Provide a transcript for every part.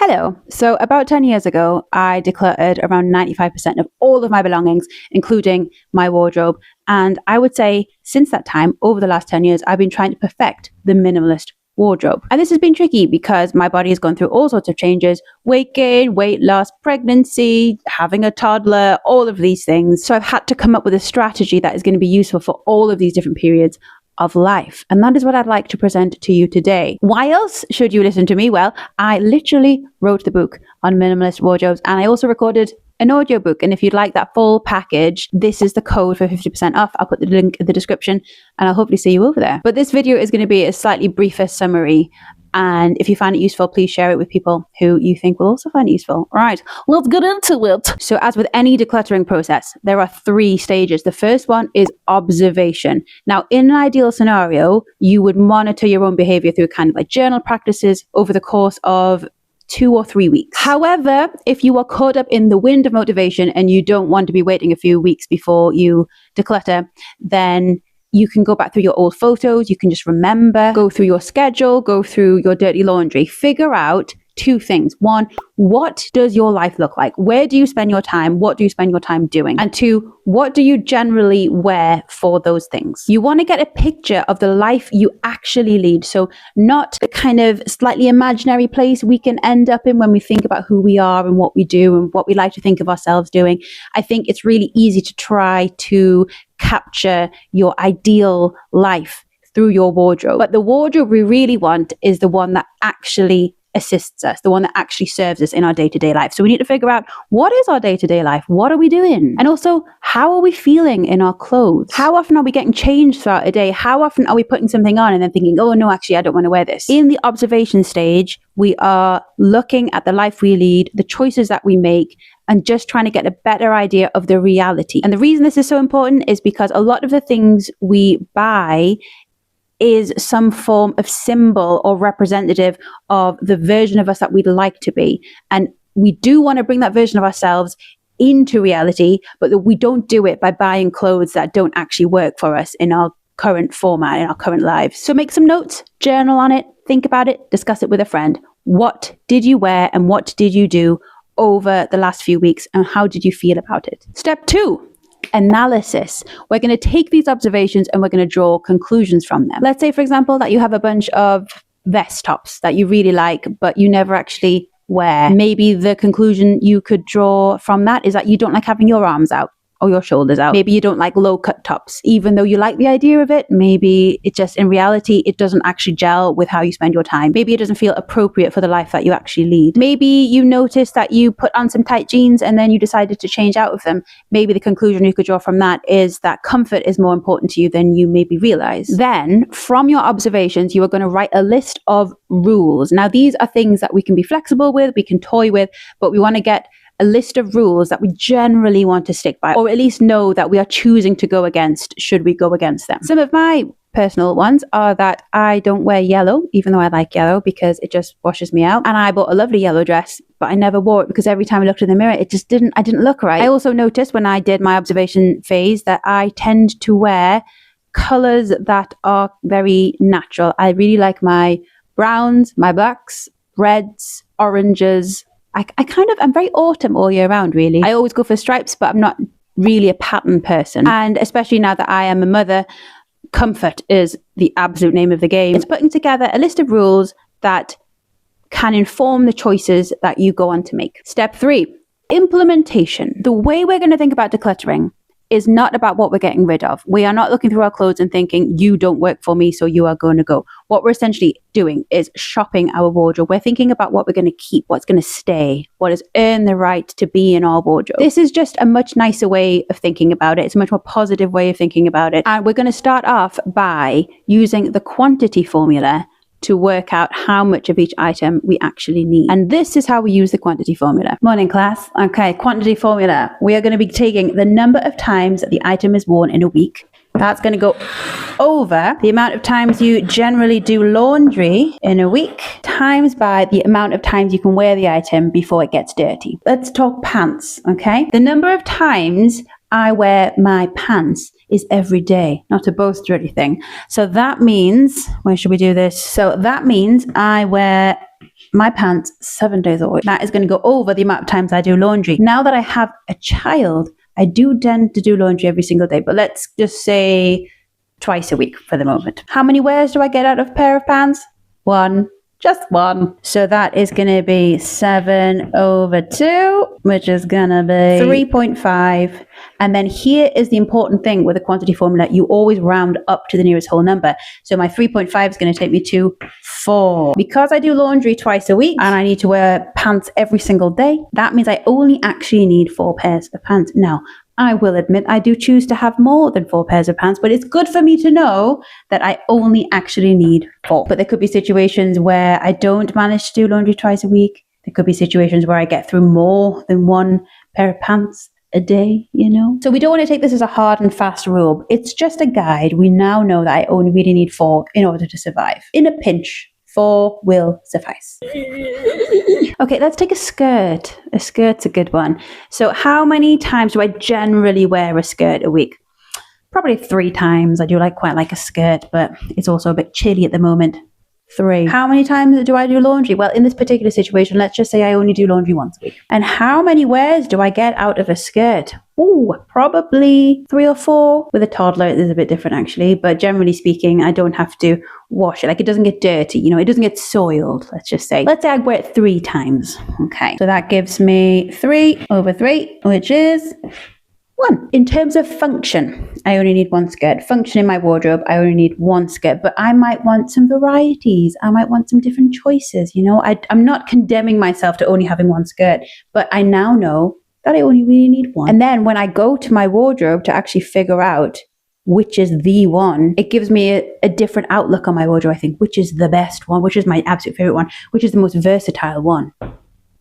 Hello. So about 10 years ago, I decluttered around 95% of all of my belongings, including my wardrobe. And I would say since that time, over the last 10 years, I've been trying to perfect the minimalist wardrobe. And this has been tricky because my body has gone through all sorts of changes: weight gain, weight loss, pregnancy, having a toddler, all of these things. So I've had to come up with a strategy that is going to be useful for all of these different periods of life. And that is what I'd like to present to you today. Why else should you listen to me? Well, I literally wrote the book on minimalist wardrobes, and I also recorded an audiobook. And if you'd like that full package, this is the code for 50% off. I'll put the link in the description and I'll hopefully see you over there. But this video is going to be a slightly briefer summary. And if you find it useful, please share it with people who you think will also find it useful. All right, let's get into it. So as with any decluttering process, there are 3 stages. The first one is observation. Now, in an ideal scenario, you would monitor your own behavior through kind of like journal practices over the course of 2 or 3 weeks. However, if you are caught up in the wind of motivation and you don't want to be waiting a few weeks before you declutter, then you can go back through your old photos. You can just remember, go through your schedule, go through your dirty laundry, figure out 2 things. 1, what does your life look like? Where do you spend your time? What do you spend your time doing? And 2, what do you generally wear for those things? You want to get a picture of the life you actually lead. So not the kind of slightly imaginary place we can end up in when we think about who we are and what we do and what we like to think of ourselves doing. I think it's really easy to try to capture your ideal life through your wardrobe. But the wardrobe we really want is the one that actually assists us, the one that actually serves us in our day-to-day life. So we need to figure out, what is our day-to-day life? What are we doing? And also, how are we feeling in our clothes? How often are we getting changed throughout a day? How often are we putting something on and then thinking, oh no, actually I don't want to wear this? In the observation stage, we are looking at the life we lead, the choices that we make, and just trying to get a better idea of the reality. And the reason this is so important is because a lot of the things we buy is some form of symbol or representative of the version of us that we'd like to be. And we do want to bring that version of ourselves into reality, but that we don't do it by buying clothes that don't actually work for us in our current format, in our current lives. So make some notes, journal on it, think about it, discuss it with a friend. What did you wear and what did you do over the last few weeks, and how did you feel about it? Step 2. Analysis. We're going to take these observations and we're going to draw conclusions from them. Let's say, for example, that you have a bunch of vest tops that you really like, but you never actually wear. Maybe the conclusion you could draw from that is that you don't like having your arms out or your shoulders out. Maybe you don't like low cut tops, even though you like the idea of it. Maybe it just, in reality, it doesn't actually gel with how you spend your time. Maybe it doesn't feel appropriate for the life that you actually lead. Maybe you notice that you put on some tight jeans and then you decided to change out of them. Maybe the conclusion you could draw from that is that comfort is more important to you than you maybe realize. Then, from your observations, you are going to write a list of rules. Now, these are things that we can be flexible with, we can toy with, but we want to get a list of rules that we generally want to stick by, or at least know that we are choosing to go against should we go against them. Some of my personal ones are that I don't wear yellow, even though I like yellow because it just washes me out. And I bought a lovely yellow dress, but I never wore it because every time I looked in the mirror, I didn't look right. I also noticed when I did my observation phase that I tend to wear colors that are very natural. I really like my browns, my blacks, reds, oranges. I'm very autumn all year round, really. I always go for stripes, but I'm not really a pattern person. And especially now that I am a mother, comfort is the absolute name of the game. It's putting together a list of rules that can inform the choices that you go on to make. Step 3, implementation. The way we're going to think about decluttering is not about what we're getting rid of. We are not looking through our clothes and thinking, you don't work for me, so you are going to go. What we're essentially doing is shopping our wardrobe. We're thinking about what we're going to keep, what's going to stay, what has earned the right to be in our wardrobe. This is just a much nicer way of thinking about it. It's a much more positive way of thinking about it. And we're going to start off by using the quantity formula to work out how much of each item we actually need. And this is how we use the quantity formula. Morning, class. Okay, quantity formula. We are going to be taking the number of times that the item is worn in a week. That's going to go over the amount of times you generally do laundry in a week, times by the amount of times you can wear the item before it gets dirty. Let's talk pants, okay? The number of times I wear my pants is every day, not to boast or anything. So that means, where should we do this? So that means I wear my pants 7 days a week. That is going to go over the amount of times I do laundry. Now that I have a child, I do tend to do laundry every single day, but let's just say twice a week for the moment. How many wears do I get out of a pair of pants? One. Just one. So that is going to be 7 over 2, which is going to be 3.5. And then here is the important thing with the quantity formula. You always round up to the nearest whole number. So my 3.5 is going to take me to 4. Because I do laundry twice a week and I need to wear pants every single day, that means I only actually need 4 pairs of pants. Now, I will admit I do choose to have more than 4 pairs of pants, but it's good for me to know that I only actually need 4. But there could be situations where I don't manage to do laundry twice a week. There could be situations where I get through more than 1 pair of pants a day, you know? So we don't want to take this as a hard and fast rule. It's just a guide. We now know that I only really need 4 in order to survive. In a pinch, 4 will suffice. Okay, let's take a skirt. A skirt's a good one. So how many times do I generally wear a skirt a week? Probably 3 times. I do quite like a skirt, but it's also a bit chilly at the moment. 3. How many times do I do laundry? Well, in this particular situation, let's just say I only do laundry once a week. And how many wears do I get out of a skirt? Ooh, probably 3 or 4. With a toddler, it is a bit different actually, but generally speaking, I don't have to wash it. It doesn't get dirty, it doesn't get soiled, let's just say. Let's say I wear it 3 times. Okay, so that gives me 3 over 3, which is 1. In terms of function, I only need 1 skirt. Function in my wardrobe, I only need 1 skirt, but I might want some varieties. I might want some different choices, I'm not condemning myself to only having 1 skirt, but I now know that I only really need 1. And then when I go to my wardrobe to actually figure out which is the one, it gives me a different outlook on my wardrobe. I think, which is the best one, which is my absolute favorite one, which is the most versatile one.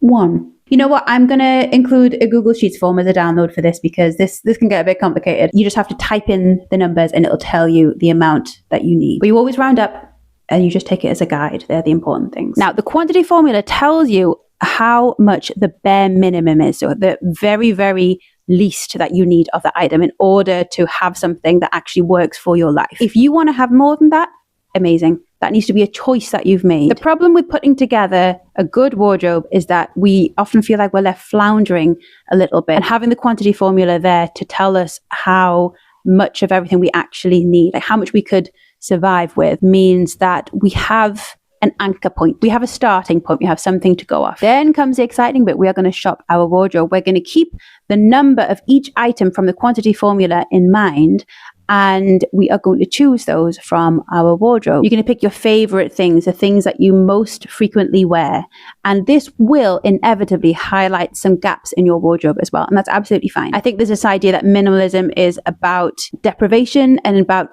1. You know what? I'm going to include a Google Sheets form as a download for this because this can get a bit complicated. You just have to type in the numbers and it'll tell you the amount that you need. But you always round up and you just take it as a guide. They're the important things. Now, the quantity formula tells you how much the bare minimum is. So the very, very least that you need of the item in order to have something that actually works for your life. If you want to have more than that, amazing. That needs to be a choice that you've made. The problem with putting together a good wardrobe is that we often feel like we're left floundering a little bit. And having the quantity formula there to tell us how much of everything we actually need, how much we could survive with, means that we have an anchor point. We have a starting point. We have something to go off. Then comes the exciting bit. We are going to shop our wardrobe. We're going to keep the number of each item from the quantity formula in mind, and we are going to choose those from our wardrobe. You're going to pick your favorite things, the things that you most frequently wear. And this will inevitably highlight some gaps in your wardrobe as well. And that's absolutely fine. I think there's this idea that minimalism is about deprivation and about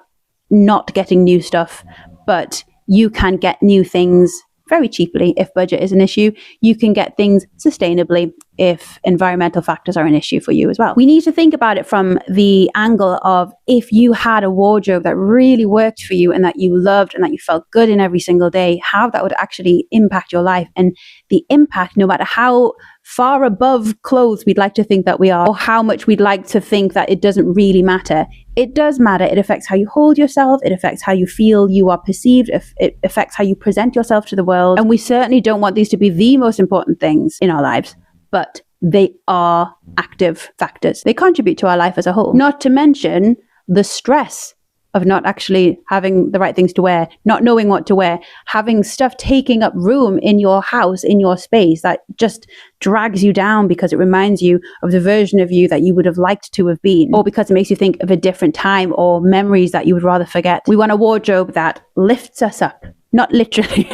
not getting new stuff, but you can get new things very cheaply if budget is an issue. You can get things sustainably if environmental factors are an issue for you as well. We need to think about it from the angle of if you had a wardrobe that really worked for you and that you loved and that you felt good in every single day, how that would actually impact your life. And the impact, no matter how far above clothes we'd like to think that we are, or how much we'd like to think that it doesn't really matter, it does matter. It affects how you hold yourself. It affects how you feel you are perceived. It affects how you present yourself to the world. And we certainly don't want these to be the most important things in our lives, but they are active factors. They contribute to our life as a whole. Not to mention the stress of not actually having the right things to wear, not knowing what to wear, having stuff taking up room in your house, in your space, that just drags you down because it reminds you of the version of you that you would have liked to have been, or because it makes you think of a different time or memories that you would rather forget. We want a wardrobe that lifts us up, not literally,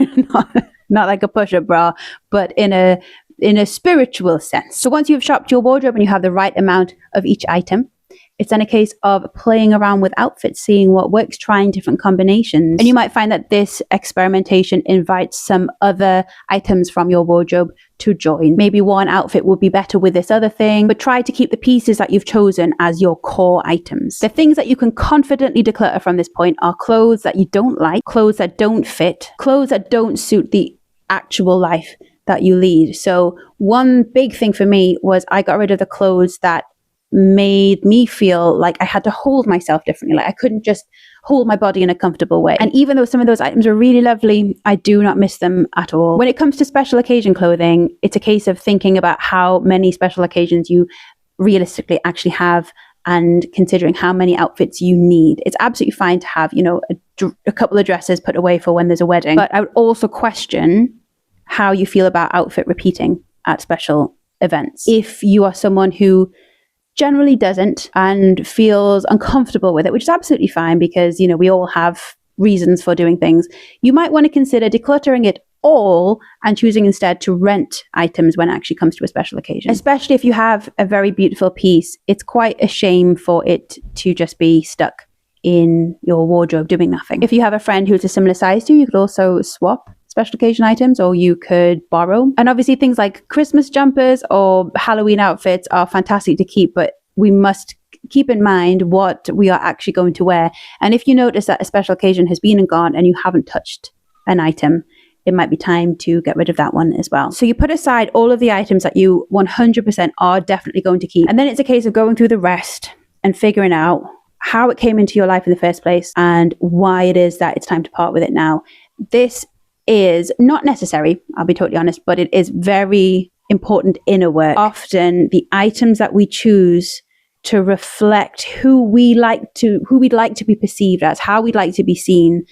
not like a push-up bra, but in a spiritual sense. So once you've shopped your wardrobe and you have the right amount of each item, it's then a case of playing around with outfits, seeing what works, trying different combinations. And you might find that this experimentation invites some other items from your wardrobe to join. Maybe one outfit would be better with this other thing, but try to keep the pieces that you've chosen as your core items. The things that you can confidently declutter from this point are clothes that you don't like, clothes that don't fit, clothes that don't suit the actual life that you lead. So one big thing for me was I got rid of the clothes that made me feel like I had to hold myself differently. Like I couldn't just hold my body in a comfortable way. And even though some of those items are really lovely, I do not miss them at all. When it comes to special occasion clothing, it's a case of thinking about how many special occasions you realistically actually have and considering how many outfits you need. It's absolutely fine to have, a couple of dresses put away for when there's a wedding. But I would also question how you feel about outfit repeating at special events. If you are someone who generally doesn't and feels uncomfortable with it, which is absolutely fine because, we all have reasons for doing things, you might want to consider decluttering it all and choosing instead to rent items when it actually comes to a special occasion. Especially if you have a very beautiful piece, it's quite a shame for it to just be stuck in your wardrobe doing nothing. If you have a friend who's a similar size to you, you could also swap special occasion items, or you could borrow. And obviously things like Christmas jumpers or Halloween outfits are fantastic to keep, but we must keep in mind what we are actually going to wear. And if you notice that a special occasion has been and gone and you haven't touched an item, it might be time to get rid of that one as well. So you put aside all of the items that you 100% are definitely going to keep. And then it's a case of going through the rest and figuring out how it came into your life in the first place and why it is that it's time to part with it now. This is not necessary, I'll be totally honest, but it is very important inner work. Often the items that we choose to reflect who we'd like to be perceived as, how we'd like to be seen,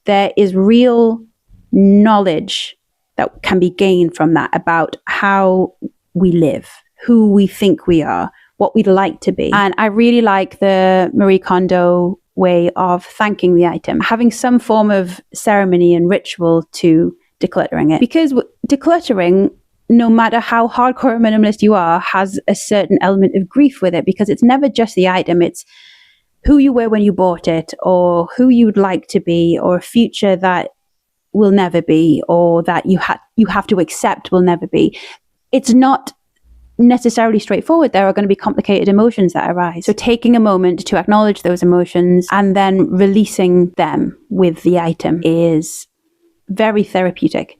there is real knowledge that can be gained from that about how we live, who we think we are, what we'd like to be. And I really like the Marie Kondo way of thanking the item, having some form of ceremony and ritual to decluttering it. Because decluttering, no matter how hardcore minimalist you are, has a certain element of grief with it, because it's never just the item, it's who you were when you bought it, or who you'd like to be, or a future that will never be, or that you have to accept will never be. It's not necessarily straightforward. There are going to be complicated emotions that arise. So taking a moment to acknowledge those emotions and then releasing them with the item is very therapeutic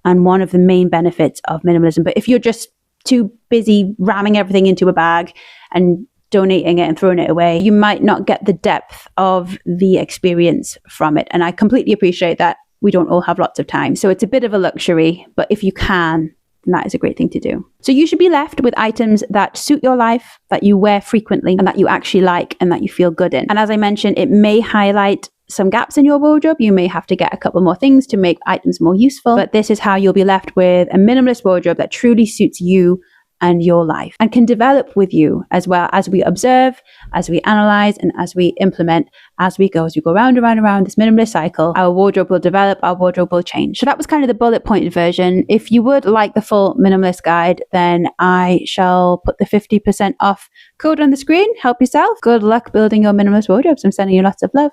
and one of the main benefits of minimalism. But if you're just too busy ramming everything into a bag and donating it and throwing it away, you might not get the depth of the experience from it. And I completely appreciate that we don't all have lots of time. So it's a bit of a luxury, but if you can, then that is a great thing to do. So you should be left with items that suit your life, that you wear frequently, and that you actually like and that you feel good in. And as I mentioned, it may highlight some gaps in your wardrobe. You may have to get a couple more things to make items more useful, but this is how you'll be left with a minimalist wardrobe that truly suits you and your life and can develop with you as well as we observe, as we analyze, and as we implement, as we go round and round and round this minimalist cycle. Our wardrobe will develop, our wardrobe will change. So that was kind of the bullet point version. If you would like the full minimalist guide, then I shall put the 50% off code on the screen. Help yourself. Good luck building your minimalist wardrobes. I'm sending you lots of love.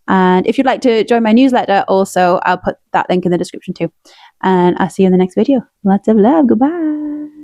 And if you'd like to join my newsletter also, I'll put that link in the description too. And I'll see you in the next video. Lots of love. Goodbye.